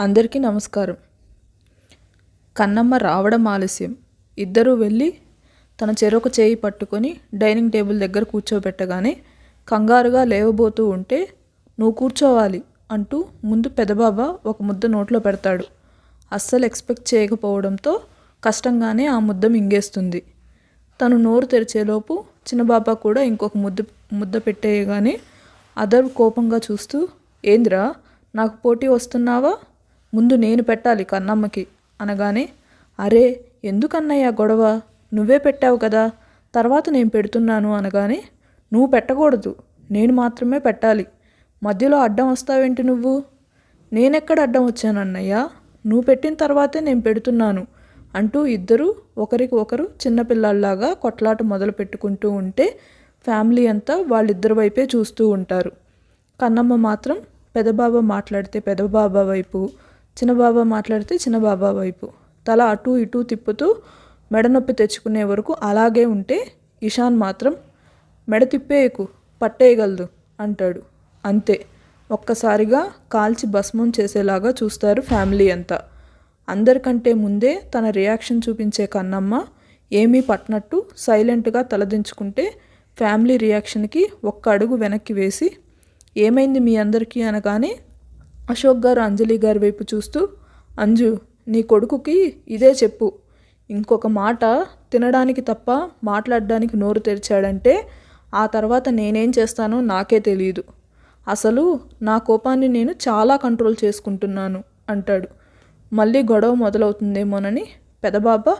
అందరికీ నమస్కారం. కన్నమ్మ రావడం ఆలస్యం. ఇద్దరూ వెళ్ళి తన చెరొక చేయి పట్టుకొని డైనింగ్ టేబుల్ దగ్గర కూర్చోబెట్టగానే కంగారుగా లేవబోతూ ఉంటే, నువ్వు కూర్చోవాలి అంటూ ముందు పెదబాబ ఒక ముద్ద నోట్లో పెడతాడు. అస్సలు ఎక్స్పెక్ట్ చేయకపోవడంతో కష్టంగానే ఆ ముద్ద మింగేస్తుంది. తను నోరు తెరిచేలోపు చిన్నబాబా కూడా ఇంకొక ముద్ద పెట్టేయగానే అదర్ కోపంగా చూస్తూ, ఏంద్రా నాకు పోటీ వస్తున్నావా? ముందు నేను పెట్టాలి కన్నమ్మకి అనగానే, అరే ఎందుకన్నయ్యా గొడవ, నువ్వే పెట్టావు కదా, తర్వాత నేను పెడుతున్నాను అనగానే, నువ్వు పెట్టకూడదు, నేను మాత్రమే పెట్టాలి, మధ్యలో అడ్డం వస్తావేంటి నువ్వు? నేనెక్కడ అడ్డం వచ్చానన్నయ్యా, నువ్వు పెట్టిన తర్వాతే నేను పెడుతున్నాను అంటూ ఇద్దరు ఒకరికి ఒకరు చిన్నపిల్లల్లాగా కొట్లాట మొదలు పెట్టుకుంటూ ఉంటే ఫ్యామిలీ అంతా వాళ్ళిద్దరి వైపే చూస్తూ ఉంటారు. కన్నమ్మ మాత్రం పెదబాబా మాట్లాడితే పెదబాబా వైపు, చిన్నబాబా మాట్లాడితే చిన్నబాబా వైపు తల అటూ ఇటూ తిప్పుతూ మెడనొప్పి తెచ్చుకునే వరకు అలాగే ఉంటే, ఇషాన్ మాత్రం మెడ తిప్పేయకు, పట్టేయగలదు అంటాడు. అంతే, ఒక్కసారిగా కాల్చి భస్మం చేసేలాగా చూస్తారు ఫ్యామిలీ అంతా. అందరికంటే ముందే తన రియాక్షన్ చూపించే కన్నమ్మ ఏమీ పట్టినట్టు సైలెంట్గా తలదించుకుంటే, ఫ్యామిలీ రియాక్షన్కి ఒక్క అడుగు వెనక్కి వేసి, ఏమైంది మీ అందరికీ అనగానే అశోక్ గారు అంజలి గారి వైపు చూస్తూ, అంజు నీ కొడుకుకి ఇదే చెప్పు, ఇంకొక మాట తినడానికి తప్ప మాట్లాడడానికి నోరు తెరిచాడంటే ఆ తర్వాత నేనేం చేస్తానో నాకే తెలియదు, అసలు నా కోపాన్ని నేను చాలా కంట్రోల్ చేసుకుంటున్నాను అంటాడు. మళ్ళీ గొడవ మొదలవుతుందేమోనని పెదబాబా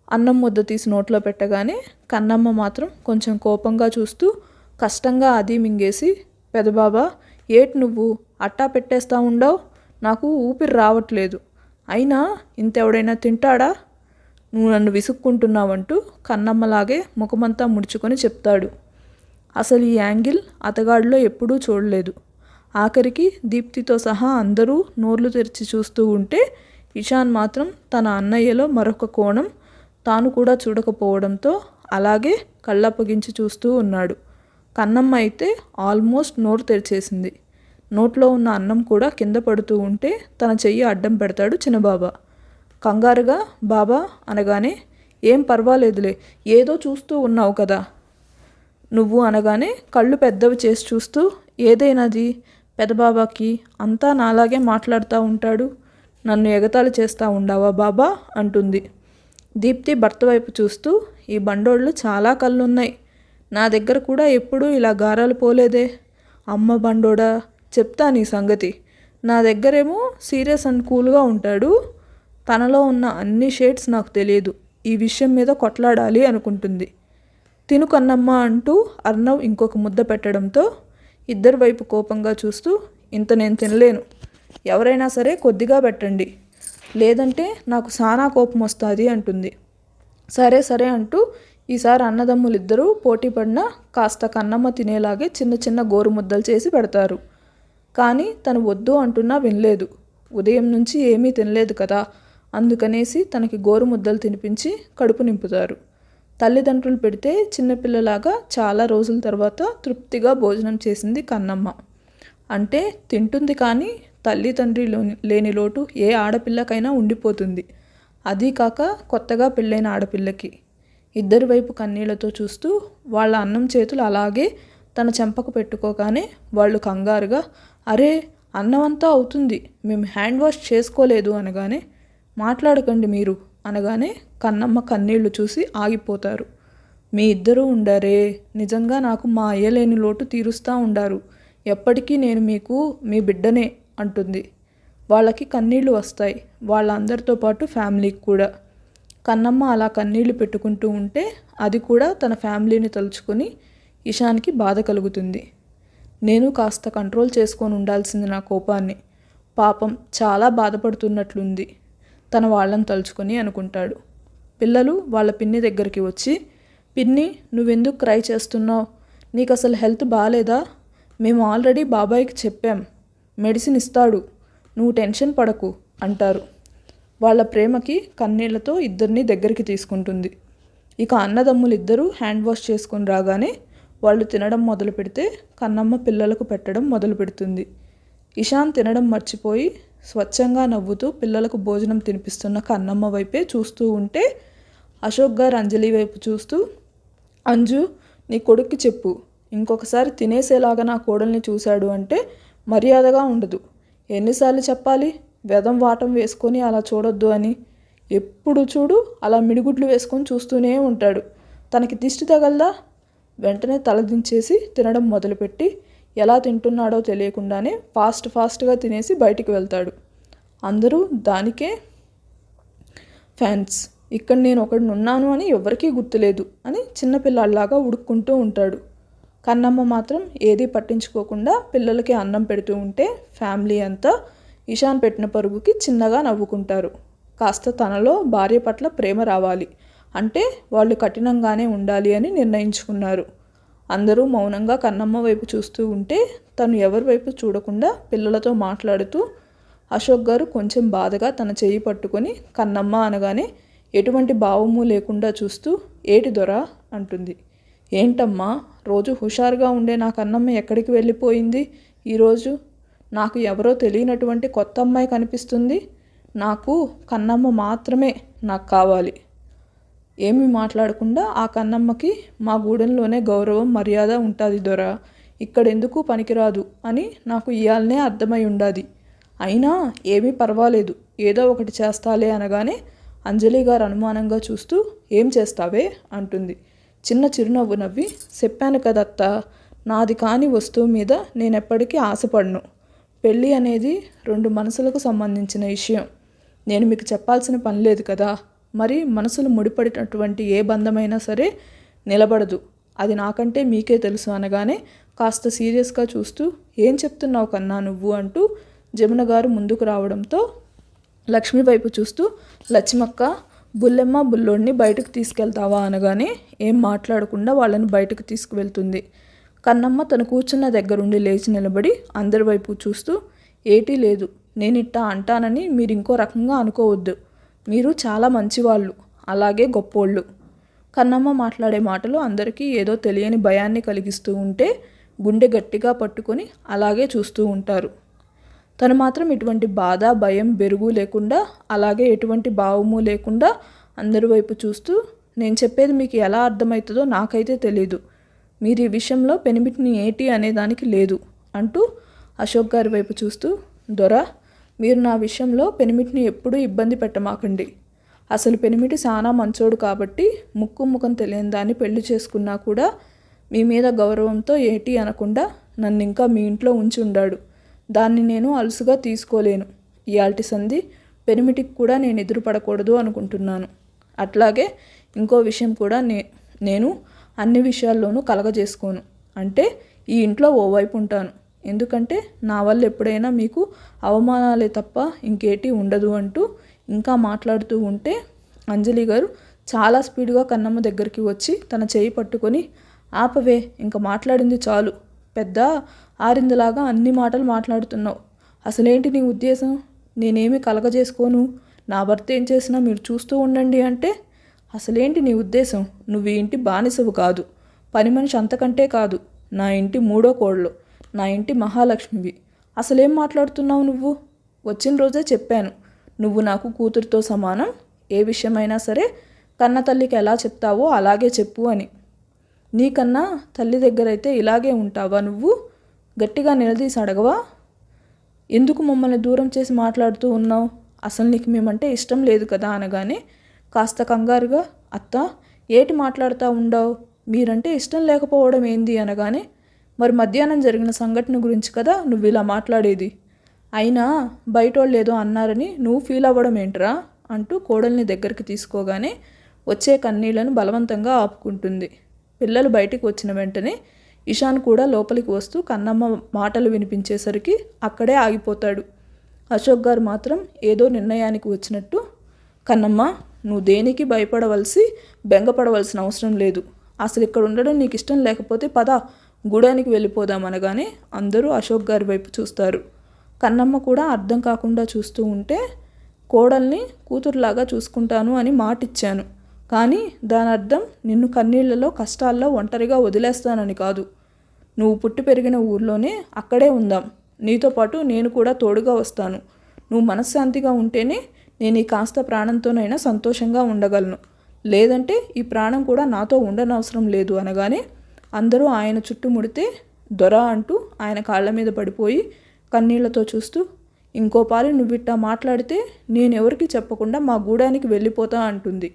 అన్నం ముద్ద తీసి నోట్లో పెట్టగానే కన్నమ్మ మాత్రం కొంచెం కోపంగా చూస్తూ కష్టంగా అది మింగేసి, పెదబాబా ఏటి నువ్వు అట్టా పెట్టేస్తా ఉండవు, నాకు ఊపిరి రావట్లేదు, అయినా ఇంతెవడైనా తింటాడా, నువ్వు నన్ను విసుక్కుంటున్నావంటూ కన్నమ్మలాగే ముఖమంతా ముడుచుకొని చెప్తాడు. అసలు ఈ యాంగిల్ అతగాడిలో ఎప్పుడూ చూడలేదు. ఆఖరికి దీప్తితో సహా అందరూ నోర్లు తెరిచి చూస్తూ ఉంటే ఇషాన్ మాత్రం తన అన్నయ్యలో మరొక కోణం తాను కూడా చూడకపోవడంతో అలాగే కళ్ళప్పగించి చూస్తూ ఉన్నాడు. కన్నమ్మ అయితే ఆల్మోస్ట్ నోరు తెరిచేసింది. నోట్లో ఉన్న అన్నం కూడా కింద పడుతూ ఉంటే తన చెయ్యి అడ్డం పెడతాడు చిన్నబాబా. కంగారుగా బాబా అనగానే, ఏం పర్వాలేదులే, ఏదో చూస్తూ ఉన్నావు కదా నువ్వు అనగానే కళ్ళు పెద్దవి చేసి చూస్తూ, ఏదైనాది పెదబాబాకి అంతా నాలాగే మాట్లాడుతూ ఉంటాడు, నన్ను ఎగతాళి చేస్తూ ఉండావా బాబా అంటుంది. దీప్తి భర్త వైపు చూస్తూ, ఈ బండోళ్ళు చాలా కళ్ళున్నాయి, నా దగ్గర కూడా ఎప్పుడూ ఇలా గారాలు పోలేదే, అమ్మ బండోడా చెప్తా నీ సంగతి, నా దగ్గరేమో సీరియస్ అండ్ కూల్గా ఉంటాడు, తనలో ఉన్న అన్ని షేడ్స్ నాకు తెలియదు, ఈ విషయం మీద కొట్లాడాలి అనుకుంటుంది. తిను కన్నమ్మ అంటూ అర్ణవ్ ఇంకొక ముద్ద పెట్టడంతో ఇద్దరి వైపు కోపంగా చూస్తూ, ఇంత నేను తినలేను, ఎవరైనా సరే కొద్దిగా పెట్టండి, లేదంటే నాకు సానా కోపం వస్తుంది అంటుంది. సరే సరే అంటూ ఈసారి అన్నదమ్ములిద్దరూ పోటీ పడినా కాస్త కన్నమ్మ తినేలాగే చిన్న చిన్న గోరు ముద్దలు చేసి పెడతారు. కానీ తను వద్దు అంటున్నా వినలేదు. ఉదయం నుంచి ఏమీ తినలేదు కదా, అందుకనేసి తనకి గోరు ముద్దలు తినిపించి కడుపు నింపుతారు. తల్లిదండ్రులు పెడితే చిన్నపిల్లలాగా చాలా రోజుల తర్వాత తృప్తిగా భోజనం చేసింది కన్నమ్మ. అంటే తింటుంది, కానీ తల్లి తండ్రి లేని లోటు ఏ ఆడపిల్లకైనా ఉండిపోతుంది, అదీ కాక కొత్తగా పెళ్ళైన ఆడపిల్లకి. ఇద్దరి వైపు కన్నీళ్లతో చూస్తూ వాళ్ళ అన్నం చేతులు అలాగే తన చెంపకు పెట్టుకోగానే వాళ్ళు కంగారుగా, అరే అన్నమంతా అవుతుంది, మేము హ్యాండ్ వాష్ చేసుకోలేదు అనగానే, మాట్లాడకండి మీరు అనగానే కన్నమ్మ కన్నీళ్లు చూసి ఆగిపోతారు. మీ ఇద్దరూ ఉండారే, నిజంగా నాకు మా అయ్యలేని లోటు తీరుస్తూ ఉండారు, ఎప్పటికీ నేను మీకు మీ బిడ్డనే అంటుంది. వాళ్ళకి కన్నీళ్లు వస్తాయి, వాళ్ళందరితో పాటు ఫ్యామిలీకి కూడా. కన్నమ్మ అలా కన్నీళ్లు పెట్టుకుంటూ ఉంటే అది కూడా తన ఫ్యామిలీని తలుచుకొని ఇషాన్కి బాధ కలుగుతుంది. నేను కాస్త కంట్రోల్ చేసుకొని ఉండాల్సింది నా కోపాన్ని, పాపం చాలా బాధపడుతున్నట్లుంది తన వాళ్ళని తలుచుకొని అనుకుంటాడు. పిల్లలు వాళ్ళ పిన్ని దగ్గరికి వచ్చి, పిన్ని నువ్వెందుకు క్రై చేస్తున్నావు, నీకు అసలు హెల్త్ బాగాలేదా, మేము ఆల్రెడీ బాబాయ్కి చెప్పాం, మెడిసిన్ ఇస్తాడు, నువ్వు టెన్షన్ పడకు అంటారు. వాళ్ళ ప్రేమకి కన్నీళ్లతో ఇద్దరిని దగ్గరికి తీసుకుంటుంది. ఇక అన్నదమ్ములు ఇద్దరూ హ్యాండ్ వాష్ చేసుకొని రాగానే వాళ్ళు తినడం మొదలు పెడితే కన్నమ్మ పిల్లలకు పెట్టడం మొదలు పెడుతుంది. ఇషాన్ తినడం మర్చిపోయి స్వచ్ఛంగా నవ్వుతూ పిల్లలకు భోజనం తినిపిస్తున్న కన్నమ్మ వైపే చూస్తూ ఉంటే అశోక్ గారు అంజలి వైపు చూస్తూ, అంజు, నీ కొడుక్కి చెప్పు, ఇంకొకసారి తినేసేలాగా నా కోడల్ని చూశాడు అంటే మర్యాదగా ఉండదు. ఎన్నిసార్లు చెప్పాలి వెదం వాటం వేసుకొని అలా చూడొద్దు అని. ఎప్పుడు చూడు అలా మిడిగుడ్లు వేసుకొని చూస్తూనే ఉంటాడు. తనకి దిష్టి తగలదా? వెంటనే తలదించేసి తినడం మొదలుపెట్టి ఎలా తింటున్నాడో తెలియకుండానే ఫాస్ట్గా తినేసి బయటికి వెళ్తాడు. అందరూ దానికే ఫ్యాన్స్. ఇక్కడ నేను ఒకడినున్నాను అని ఎవరికీ గుర్తులేదు అని చిన్నపిల్లాడిలాగా ఉడుక్కుంటూ ఉంటాడు. కన్నమ్మ మాత్రం ఏదీ పట్టించుకోకుండా పిల్లలకి అన్నం పెడుతూ ఉంటే ఫ్యామిలీ అంతా ఇషాన్ పెట్టిన పరుగుకి చిన్నగా నవ్వుకుంటారు. కాస్త తనలో భార్య పట్ల ప్రేమ రావాలి అంటే వాళ్ళు కఠినంగానే ఉండాలి అని నిర్ణయించుకున్నారు. అందరూ మౌనంగా కన్నమ్మ వైపు చూస్తూ ఉంటే తను ఎవరి వైపు చూడకుండా పిల్లలతో మాట్లాడుతూ అశోక్ గారు కొంచెం బాధగా తన చెయ్యి పట్టుకొని కన్నమ్మ అనగానే ఎటువంటి భావము లేకుండా చూస్తూ, ఏటి దొరా అంటుంది. ఏంటమ్మా, రోజు హుషారుగా ఉండే నా కన్నమ్మ ఎక్కడికి వెళ్ళిపోయింది? ఈరోజు నాకు ఎవరో తెలియనటువంటి కొత్త అమ్మాయి కనిపిస్తుంది. నాకు కన్నమ్మ మాత్రమే నాకు కావాలి. ఏమీ మాట్లాడకుండా ఆ కన్నమ్మకి మా గూడెంలోనే గౌరవం మర్యాద ఉంటుంది దొరా, ఇక్కడెందుకు పనికిరాదు అని నాకు ఇయాలనే అర్థమై ఉండాది. అయినా ఏమీ పర్వాలేదు, ఏదో ఒకటి చేస్తాలే అనగానే అంజలి గారు అనుమానంగా చూస్తూ, ఏం చేస్తావే అంటుంది. చిన్న చిరునవ్వు నవ్వి, చెప్పాను కదత్తా, నాది కాని వస్తువు మీద నేనెప్పటికీ ఆశపడను. పెళ్ళి అనేది 2 మనసులకు సంబంధించిన విషయం. నేను మీకు చెప్పాల్సిన పని లేదు కదా. మరి మనసులు ముడిపడినటువంటి ఏ బంధమైనా సరే నిలబడదు, అది నాకంటే మీకే తెలుసు అనగానే కాస్త సీరియస్గా చూస్తూ, ఏం చెప్తున్నావు కన్నా నువ్వు అంటూ జమున గారు ముందుకు రావడంతో లక్ష్మి వైపు చూస్తూ, లక్ష్మక్క, బుల్లెమ్మ బుల్లోడిని బయటకు తీసుకెళ్తావా అనగానే ఏం మాట్లాడకుండా వాళ్ళని బయటకు తీసుకువెళ్తుంది. కన్నమ్మ తను కూర్చున్న దగ్గరుండి లేచి నిలబడి అందరి వైపు చూస్తూ, ఏటీ లేదు, నేనిట్టా అంటానని మీరు ఇంకో రకంగా అనుకోవద్దు. మీరు చాలా మంచివాళ్ళు, అలాగే గొప్పోళ్ళు. కన్నమ్మ మాట్లాడే మాటలు అందరికీ ఏదో తెలియని భయాన్ని కలిగిస్తూ ఉంటే గుండె గట్టిగా పట్టుకొని అలాగే చూస్తూ ఉంటారు. తను మాత్రం ఎటువంటి బాధ, భయం, బెరుగు లేకుండా అలాగే ఎటువంటి భావము లేకుండా అందరి వైపు చూస్తూ, నేను చెప్పేది మీకు ఎలా అర్థమవుతుందో నాకైతే తెలీదు. మీరు ఈ విషయంలో పెనిమిటిని ఏటి అనేదానికి లేదు అంటూ అశోక్ గారి వైపు చూస్తూ, దొర, మీరు నా విషయంలో పెనిమిటిని ఎప్పుడూ ఇబ్బంది పెట్టమాకండి. అసలు పెనిమిటి చాలా మంచోడు కాబట్టి ముక్కు ముఖం తెలియని దాన్ని పెళ్లి చేసుకున్నా కూడా మీ మీద గౌరవంతో ఏటి అనకుండా నన్ను ఇంకా మీ ఇంట్లో ఉంచి ఉండాడు. దాన్ని నేను అలుసుగా తీసుకోలేను. ఇయాల్టి సంధి పెనిమిటికి కూడా నేను ఎదురుపడకూడదు అనుకుంటున్నాను. అట్లాగే ఇంకో విషయం కూడా నేను అన్ని విషయాల్లోనూ కలగజేసుకోను. అంటే ఈ ఇంట్లో ఓవైపు ఉంటాను. ఎందుకంటే నా వల్ల ఎప్పుడైనా మీకు అవమానాలే తప్ప ఇంకేటి ఉండదు అంటూ ఇంకా మాట్లాడుతూ ఉంటే అంజలి గారు చాలా స్పీడ్గా కన్నమ్మ దగ్గరికి వచ్చి తన చేయి పట్టుకొని, ఆపవే, ఇంకా మాట్లాడింది చాలు, పెద్ద ఆరిందలాగా అన్ని మాటలు మాట్లాడుతున్నావు. అసలేంటి నీ ఉద్దేశం? నేనేమి కలగజేసుకోను, నా భర్త ఏం చేసినా మీరు చూస్తూ ఉండండి అంటే అసలేంటి నీ ఉద్దేశం? నువ్వు ఈ ఇంటి బానిసవు కాదు, పని మనిషి అంతకంటే కాదు, నా ఇంటి 3వ కోడలు, నా ఇంటి మహాలక్ష్మివి. అసలేం మాట్లాడుతున్నావు నువ్వు? వచ్చిన రోజే చెప్పాను, నువ్వు నాకు కూతురితో సమానం, ఏ విషయమైనా సరే కన్న తల్లికి ఎలా చెప్తావో అలాగే చెప్పు అని. నీకన్నా తల్లి దగ్గరైతే ఇలాగే ఉంటావా నువ్వు? గట్టిగా నిలదీసి అడగవా? ఎందుకు మమ్మల్ని దూరం చేసి మాట్లాడుతూ ఉన్నావు? అసలు నీకు మేమంటే ఇష్టం లేదు కదా అనగానే కాస్త కంగారుగా, అత్త, ఏటి మాట్లాడుతూ ఉండవు? మీరంటే ఇష్టం లేకపోవడం ఏంది అనగానే, మరి మధ్యాహ్నం జరిగిన సంఘటన గురించి కదా నువ్వు ఇలా మాట్లాడేది. అయినా బయటోళ్ళు ఏదో అన్నారని నువ్వు ఫీల్ అవ్వడం ఏంట్రా అంటూ కోడల్ని దగ్గరికి తీసుకోగానే వచ్చే కన్నీళ్లను బలవంతంగా ఆపుకుంటుంది. పిల్లలు బయటికి వచ్చిన వెంటనే ఇషాన్ కూడా లోపలికి వస్తూ కన్నమ్మ మాటలు వినిపించేసరికి అక్కడే ఆగిపోతాడు. అశోక్ గారు మాత్రం ఏదో నిర్ణయానికి వచ్చినట్టు, కన్నమ్మ, నువ్వు దేనికి భయపడవలసి బెంగపడవలసిన అవసరం లేదు. అసలు ఇక్కడ ఉండడం నీకు ఇష్టం లేకపోతే పద, గూడానికి వెళ్ళిపోదామనగానే అందరూ అశోక్ గారి వైపు చూస్తారు. కన్నమ్మ కూడా అర్థం కాకుండా చూస్తూ ఉంటే, కోడల్ని కూతురులాగా చూసుకుంటాను అని మాటిచ్చాను, కానీ దాని అర్థం నిన్ను కన్నీళ్లలో కష్టాల్లో ఒంటరిగా వదిలేస్తానని కాదు. నువ్వు పుట్టి పెరిగిన ఊర్లోనే అక్కడే ఉందాం, నీతో పాటు నేను కూడా తోడుగా వస్తాను. నువ్వు మనశ్శాంతిగా ఉంటేనే నేను ఈ కాస్త ప్రాణంతోనైనా సంతోషంగా ఉండగలను. లేదంటే ఈ ప్రాణం కూడా నాతో ఉండనవసరం లేదు అనగానే అందరూ ఆయన చుట్టుముడితే దొర అంటూ ఆయన కాళ్ళ మీద పడిపోయి కన్నీళ్లతో చూస్తూ, ఇంకోపారి నువ్విట్టా మాట్లాడితే నేనెవరికి చెప్పకుండా మా గూడానికి వెళ్ళిపోతా అంటుంది.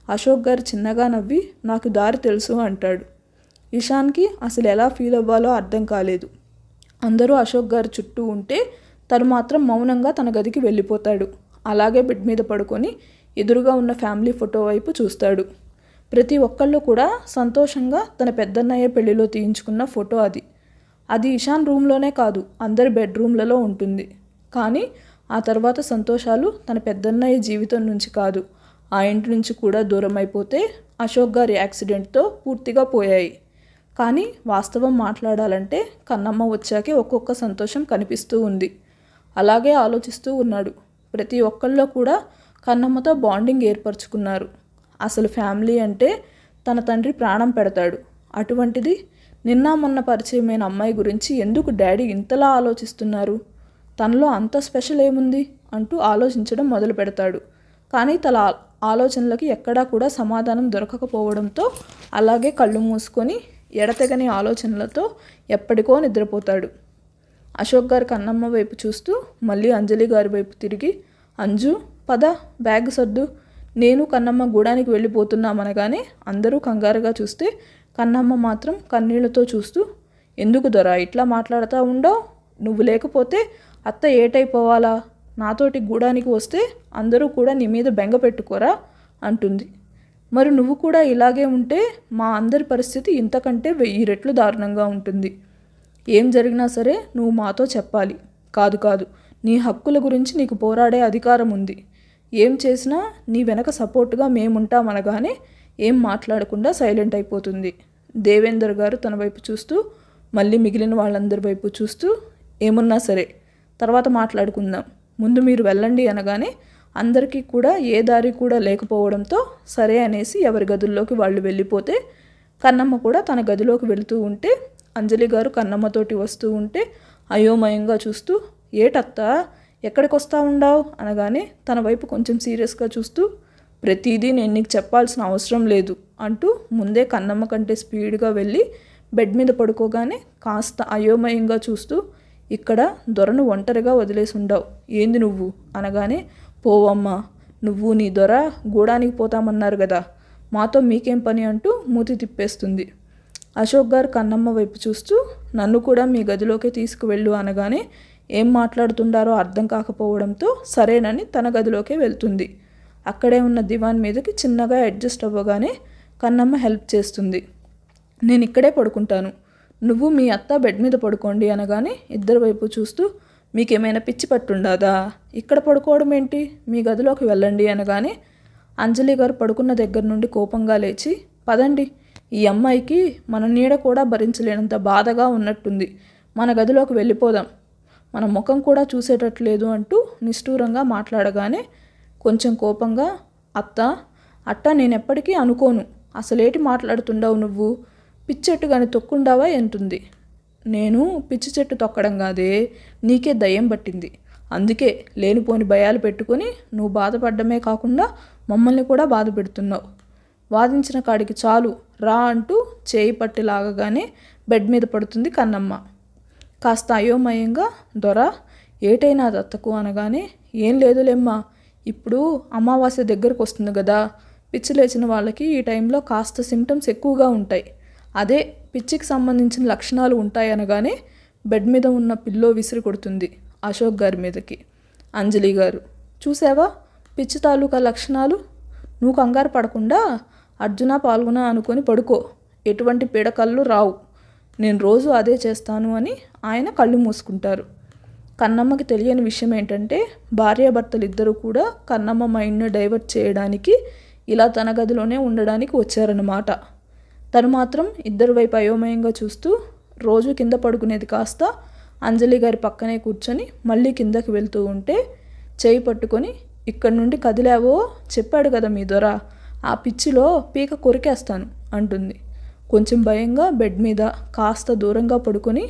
అశోక్ గారు చిన్నగా నవ్వి, నాకు దారి తెలుసు అంటాడు. ఇషాన్కి అసలు ఎలా ఫీల్ అవ్వాలో అర్థం కాలేదు. అందరూ అశోక్ గారు చుట్టూ ఉంటే తను మాత్రం మౌనంగా తన గదికి వెళ్ళిపోతాడు. అలాగే బెడ్ మీద పడుకొని ఎదురుగా ఉన్న ఫ్యామిలీ ఫోటో వైపు చూస్తాడు. ప్రతి ఒక్కళ్ళు కూడా సంతోషంగా తన పెద్దన్నయ్య పెళ్లిలో తీయించుకున్న ఫోటో అది ఇషాన్ రూమ్లోనే కాదు, అందరి బెడ్రూమ్లలో ఉంటుంది. కానీ ఆ తర్వాత సంతోషాలు తన పెద్దన్నయ్య జీవితం నుంచి కాదు, ఆ ఇంటి నుంచి కూడా దూరం అయిపోతే అశోక్ గారి యాక్సిడెంట్తో పూర్తిగా పోయాయి. కానీ వాస్తవం మాట్లాడాలంటే కన్నమ్మ వచ్చాకే ఒక్కొక్క సంతోషం కనిపిస్తూ ఉంది. అలాగే ఆలోచిస్తూ ఉన్నాడు. ప్రతి ఒక్కళ్ళలో కూడా కన్నమ్మతో బాండింగ్ ఏర్పరచుకున్నారు. అసలు ఫ్యామిలీ అంటే తన తండ్రి ప్రాణం పెడతాడు. అటువంటిది నిన్న మొన్న పరిచయమైన అమ్మాయి గురించి ఎందుకు డాడీ ఇంతలా ఆలోచిస్తున్నారు? తనలో అంత స్పెషల్ ఏముంది అంటూ ఆలోచించడం మొదలు పెడతాడు. కానీ తన ఆలోచనలకి ఎక్కడా కూడా సమాధానం దొరకకపోవడంతో అలాగే కళ్ళు మూసుకొని ఎడతెగని ఆలోచనలతో ఎప్పటికో నిద్రపోతాడు. అశోక్ గారు కన్నమ్మ వైపు చూస్తూ మళ్ళీ అంజలి గారి వైపు తిరిగి, అంజు పద బ్యాగ్ సర్దు, నేను కన్నమ్మ గూడానికి వెళ్ళిపోతున్నామనగానే అందరూ కంగారుగా చూస్తే కన్నమ్మ మాత్రం కన్నీళ్లతో చూస్తూ, ఎందుకు దొరా ఇట్లా మాట్లాడుతూ ఉండవు? నువ్వు లేకపోతే అత్త ఏటైపోవాలా? నాతోటి గూడానికి వస్తే అందరూ కూడా నీ మీద బెంగ పెట్టుకోరా అంటుంది. మరి నువ్వు కూడా ఇలాగే ఉంటే మా అందరి పరిస్థితి ఇంతకంటే 1000 రెట్లు దారుణంగా ఉంటుంది. ఏం జరిగినా సరే నువ్వు మాతో చెప్పాలి. కాదు నీ హక్కుల గురించి నీకు పోరాడే అధికారం ఉంది. ఏం చేసినా నీ వెనక సపోర్టుగా మేముంటామనగానే ఏం మాట్లాడకుండా సైలెంట్ అయిపోతుంది. దేవేందర్ గారు తన వైపు చూస్తూ మళ్ళీ మిగిలిన వాళ్ళందరి వైపు చూస్తూ, ఏమున్నా సరే తర్వాత మాట్లాడుకుందాం, ముందు మీరు వెళ్ళండి అనగానే అందరికీ కూడా ఏ దారి కూడా లేకపోవడంతో సరే అనేసి ఎవరి గదుల్లోకి వాళ్ళు వెళ్ళిపోతే కన్నమ్మ కూడా తన గదిలోకి వెళుతూ ఉంటే అంజలి గారు కన్నమ్మతోటి వస్తూ ఉంటే అయోమయంగా చూస్తూ, ఏటత్తా ఎక్కడికి వస్తూ ఉండావు అనగానే తన వైపు కొంచెం సీరియస్గా చూస్తూ, ప్రతిదీ నేను నీకు చెప్పాల్సిన అవసరం లేదు అంటూ ముందే కన్నమ్మ కంటే స్పీడ్గా వెళ్ళి బెడ్ మీద పడుకోగానే కాస్త అయోమయంగా చూస్తూ, ఇక్కడ దొరను ఒంటరిగా వదిలేసి ఉండవు ఏంది నువ్వు అనగానే, పోవమ్మా, నువ్వు నీ దొర గూడానికి పోతామన్నారు కదా, మాతో మీకేం పని అంటూ మూతి తిప్పేస్తుంది. అశోక్ గారు కన్నమ్మ వైపు చూస్తూ, నన్ను కూడా మీ గదిలోకి తీసుకువెళ్ళు అనగానే ఏం మాట్లాడుతుండారో అర్థం కాకపోవడంతో సరేనని తన గదిలోకే వెళ్తుంది. అక్కడే ఉన్న దివాన్ మీదకి చిన్నగా అడ్జస్ట్ అవ్వగానే కన్నమ్మ హెల్ప్ చేస్తుంది. నేను ఇక్కడే పడుకుంటాను, నువ్వు మీ అత్త బెడ్ మీద పడుకోండి అనగానే ఇద్దరి వైపు చూస్తూ, మీకేమైనా పిచ్చి పట్టుండాదా, ఇక్కడ పడుకోవడం ఏంటి, మీ గదిలోకి వెళ్ళండి అనగానే అంజలి గారు పడుకున్న దగ్గర నుండి కోపంగా లేచి, పదండి, ఈ అమ్మాయికి మన నీడ కూడా భరించలేనంత బాధగా ఉన్నట్టుంది, మన గదిలోకి వెళ్ళిపోదాం, మన ముఖం కూడా చూసేటట్లేదు అంటూ నిష్ఠూరంగా మాట్లాడగానే కొంచెం కోపంగా, అట్ట నేనెప్పటికీ అనుకోను, అసలేటి మాట్లాడుతుండవు నువ్వు, పిచ్చెట్టు కానీ తొక్కుండావా అంటుంది. నేను పిచ్చి చెట్టు తొక్కడం కాదే, నీకే దయ్యం పట్టింది, అందుకే లేనిపోని భయాలు పెట్టుకొని నువ్వు బాధపడ్డమే కాకుండా మమ్మల్ని కూడా బాధ పెడుతున్నావు, వాదించిన కాడికి చాలు రా అంటూ చేయి పట్టి లాగగానే బెడ్ మీద పడుతుంది కన్నమ్మ. కాస్త అయోమయంగా, దొర ఏటైనా దత్తకు అనగానే, ఏం లేదులేమ్మా, ఇప్పుడు అమావాస్య దగ్గరకు వస్తుంది కదా, పిచ్చి లేచిన వాళ్ళకి ఈ టైంలో కాస్త సిమ్టమ్స్ ఎక్కువగా ఉంటాయి, అదే పిచ్చికి సంబంధించిన లక్షణాలు ఉంటాయి అనగానే బెడ్ మీద ఉన్న పిల్లో విసిరి కొడుతుంది అశోక్ గారి మీదకి. అంజలి గారు, చూసావా పిచ్చి తాలూకా లక్షణాలు, నువ్వు కంగారు పడకుండా అర్జున పాల్గొన అనుకొని పడుకో, ఎటువంటి పీడకళ్ళు రావు, నేను రోజు అదే చేస్తాను అని ఆయన కళ్ళు మూసుకుంటారు. కన్నమ్మకి తెలియని విషయం ఏంటంటే భార్యాభర్తలు ఇద్దరు కూడా కన్నమ్మ మైండ్ను డైవర్ట్ చేయడానికి ఇలా తన గదిలోనే ఉండడానికి వచ్చారన్నమాట. తను మాత్రం ఇద్దరు వైపు అయోమయంగా చూస్తూ రోజు కింద పడుకునేది కాస్త అంజలి గారి పక్కనే కూర్చొని మళ్ళీ కిందకి వెళ్తూ ఉంటే చేయి పట్టుకొని, ఇక్కడి నుండి కదిలావో చెప్పాడు కదా మీ దొర, ఆ పిచ్చిలో పీక కొరికేస్తాను అంటుంది. కొంచెం భయంగా బెడ్ మీద కాస్త దూరంగా పడుకొని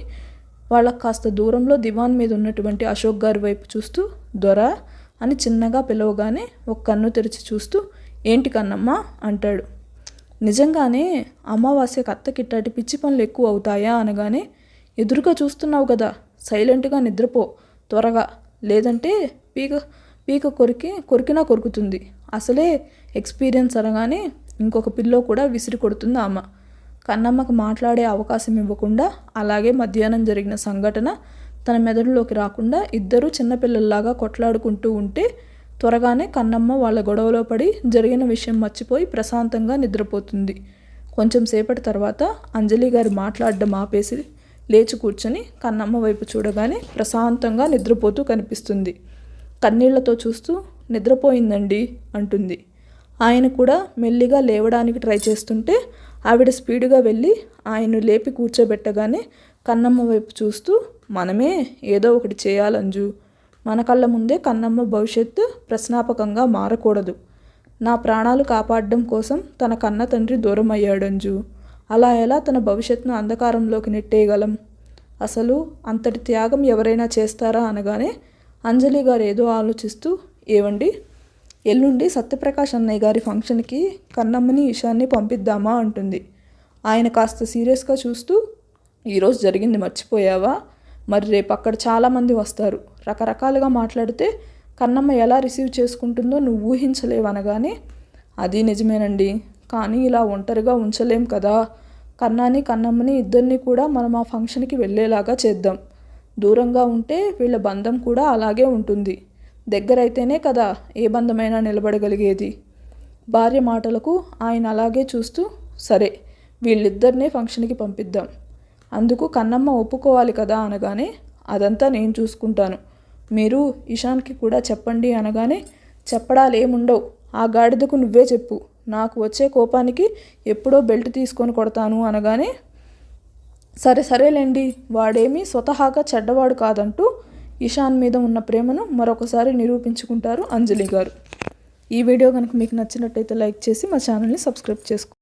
వాళ్ళకు కాస్త దూరంలో దివాన్ మీద ఉన్నటువంటి అశోక్ గారి వైపు చూస్తూ దొర అని చిన్నగా పిలవగానే ఒక కన్ను తెరిచి చూస్తూ ఏంటి కన్నమ్మ అంటాడు. నిజంగానే అమావాస్యకు అత్తకిట్టటి పిచ్చి పనులు ఎక్కువ అవుతాయా అనగానే ఎదురుగా చూస్తున్నావు కదా, సైలెంట్గా నిద్రపో త్వరగా, లేదంటే పీక కొరికినా కొరుకుతుంది. అసలే ఎక్స్పీరియన్స్ అనగానే ఇంకొక పిల్లో కూడా విసిరి కొడుతుంది అమ్మ. కన్నమ్మకు మాట్లాడే అవకాశం ఇవ్వకుండా అలాగే మధ్యాహ్నం జరిగిన సంఘటన తన మెదడులోకి రాకుండా ఇద్దరూ చిన్నపిల్లల్లాగా కొట్లాడుకుంటూ ఉంటే త్వరగానే కన్నమ్మ వాళ్ళ గొడవలో పడి జరిగిన విషయం మర్చిపోయి ప్రశాంతంగా నిద్రపోతుంది. కొంచెం సేపటి తర్వాత అంజలి గారు మాట్లాడడం ఆపేసి లేచి కూర్చొని కన్నమ్మ వైపు చూడగానే ప్రశాంతంగా నిద్రపోతూ కనిపిస్తుంది. కన్నీళ్లతో చూస్తూ నిద్రపోయిందండి అంటుంది. ఆయన కూడా మెల్లిగా లేవడానికి ట్రై చేస్తుంటే ఆవిడ స్పీడ్గా వెళ్ళి ఆయన్ను లేపి కూర్చోబెట్టగానే కన్నమ్మ వైపు చూస్తూ మనమే ఏదో ఒకటి చేయాలంజు, మన కళ్ళ ముందే కన్నమ్మ భవిష్యత్తు ప్రశ్నాపకంగా మారకూడదు. నా ప్రాణాలు కాపాడడం కోసం తన కన్న తండ్రి దూరం అయ్యాడంజు, అలా ఎలా తన భవిష్యత్తును అంధకారంలోకి నెట్టేయగలం? అసలు అంతటి త్యాగం ఎవరైనా చేస్తారా అనగానే అంజలి గారు ఏదో ఆలోచిస్తూ ఏవండి, ఎల్లుండి సత్యప్రకాష్ అన్నయ్య గారి ఫంక్షన్కి కన్నమ్మని ఇషాన్ని పంపిద్దామా అంటుంది. ఆయన కాస్త సీరియస్గా చూస్తూ ఈరోజు జరిగింది మర్చిపోయావా? మరి రేపు అక్కడ చాలామంది వస్తారు, రకరకాలుగా మాట్లాడితే కన్నమ్మ ఎలా రిసీవ్ చేసుకుంటుందో నువ్వు ఊహించలేవనగానే అది నిజమేనండి, కానీ ఇలా ఒంటరిగా ఉంచలేం కదా, కన్నమ్మని ఇద్దరిని కూడా మనం ఆ ఫంక్షన్కి వెళ్ళేలాగా చేద్దాం. దూరంగా ఉంటే వీళ్ళ బంధం కూడా అలాగే ఉంటుంది, దగ్గరైతేనే కదా ఏ బంధమైనా నిలబడగలిగేది. భార్య మాటలకు ఆయన అలాగే చూస్తూ సరే వీళ్ళిద్దరినే ఫంక్షన్కి పంపిద్దాం, అందుకు కన్నమ్మ ఒప్పుకోవాలి కదా అనగానే అదంతా నేను చూసుకుంటాను, మీరు ఇషాన్కి కూడా చెప్పండి అనగానే చెప్పడాలు ఏముండవు, ఆ గాడిదకు నువ్వే చెప్పు, నాకు వచ్చే కోపానికి ఎప్పుడో బెల్ట్ తీసుకొని కొడతాను అనగానే సరేలేండి, వాడేమీ స్వతహాగా చెడ్డవాడు కాదంటూ ఇషాన్ మీద ఉన్న ప్రేమను మరొకసారి నిరూపించుకుంటారు అంజలి గారు. ఈ వీడియో కనుక మీకు నచ్చినట్టయితే లైక్ చేసి మా ఛానల్ని సబ్స్క్రైబ్ చేసుకోండి.